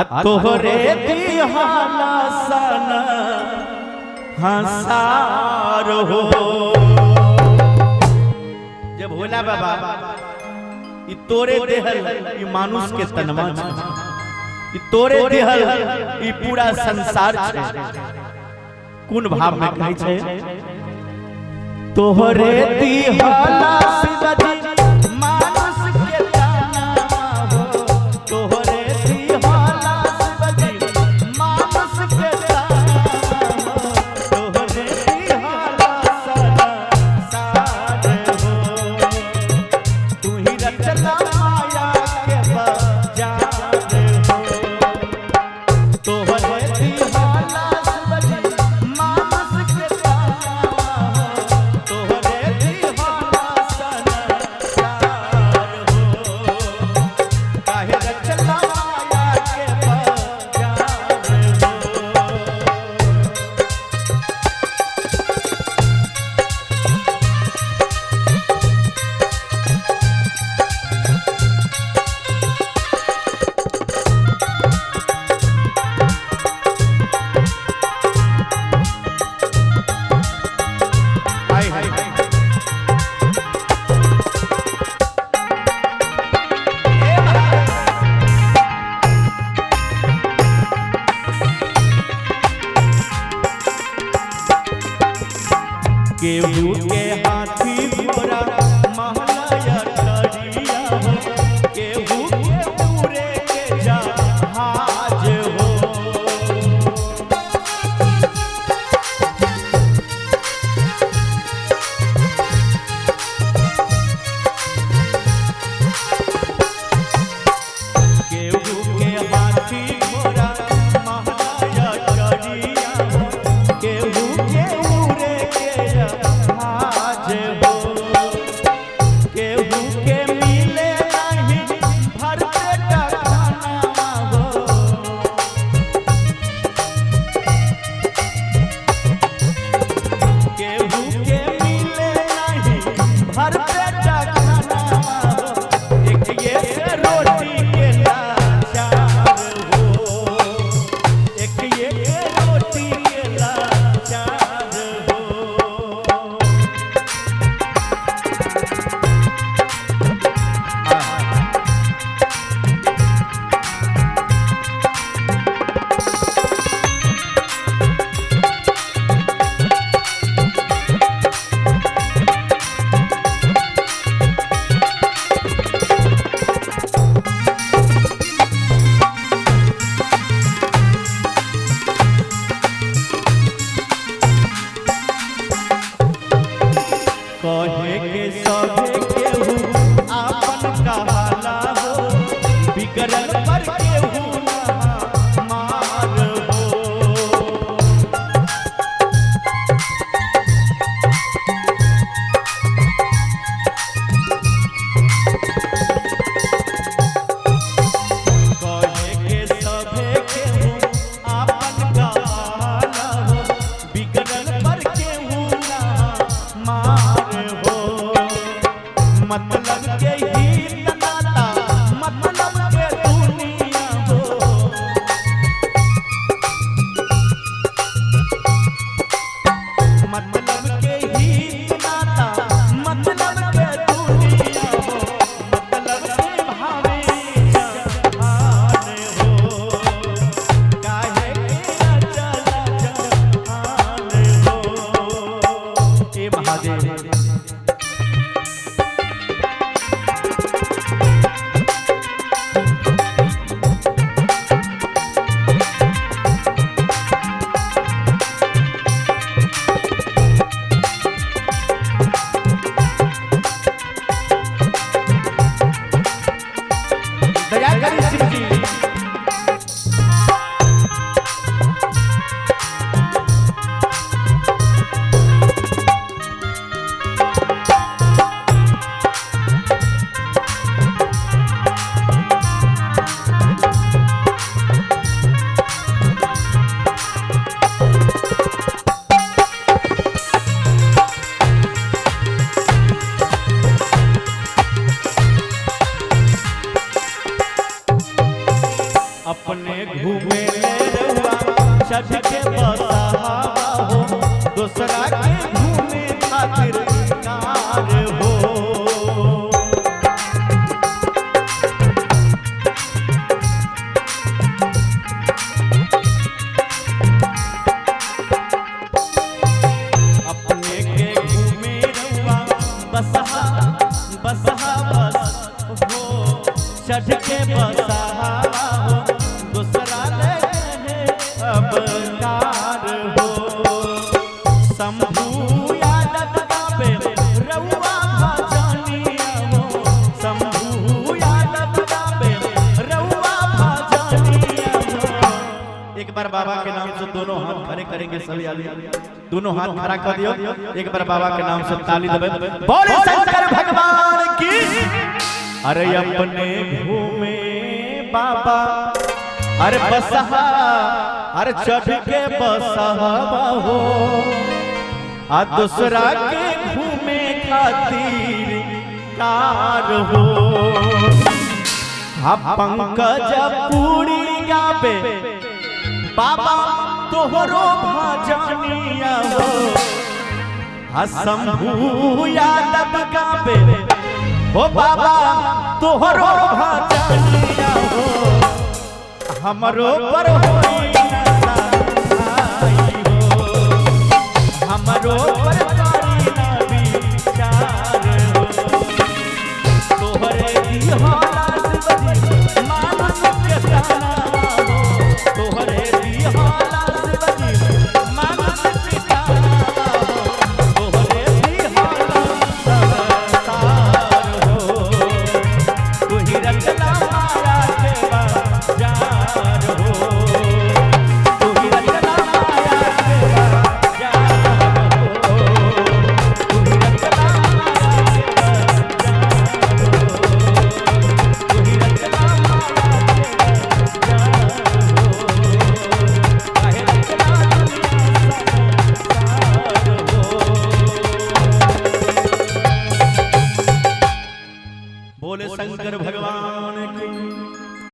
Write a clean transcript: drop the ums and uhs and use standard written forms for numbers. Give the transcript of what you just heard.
तोहरे दिहाला सन हंसार हो। जब भोला बाबा ई तोरे देहल ई मानुष के तनमा छे, ई तोरे देहल ई पूरा संसार छे। कौन भाव में कहै छे? तोहरे दिहाला शिवजी मानुष के तनमा हो, तोहरे दिहाला शिवजी मानुष के तनमा हो, तोहरे दिहाला संसार हो। तू ही रचना माया के बाजार हो, तोहरे दिहाला शिवजी मानुष के तनमा हो, तोहरे दिहाला संसार हो। काहे रचना माया के बाजार हो। घूमे रउआ छठ के बसहा हो दूसरा के घूमे खातिर कार हो अपने के घूमे रउआ बसहा बसहा बस हो छठ के बसहा हो दूसरा ले अब कार हो शंभू यादव गावे रउआ भजनिया हो शंभू यादव गावे रउआ भजनिया हो। एक बार बाबा के नाम से दोनों हाथ खड़े करेंगे सभी आदमी दोनों हाथ खड़ा कर दियो एक बार बाबा के नाम से ताली देबे बोले शंकर भगवान की। अरे अपने घूमे बाबा अरे बसहा अरे चढ़ के बसहा हो आ दूसरा के घूमे खातिर कार हो आ पंकज पूरी गावे बाबा तोहरो भजनिया हो आ शंभू यादव गावे हो बाबा तोहरो भजनिया हो हमरो पर होई ना सहाय हो हमरो पर करी ना विचार हो तोहरे दिहला शिवजी मानस के गाना हो तोहरे दिहला शिवजी मानस के गाना हो तोहरे दिहला संसार हो तू ही रख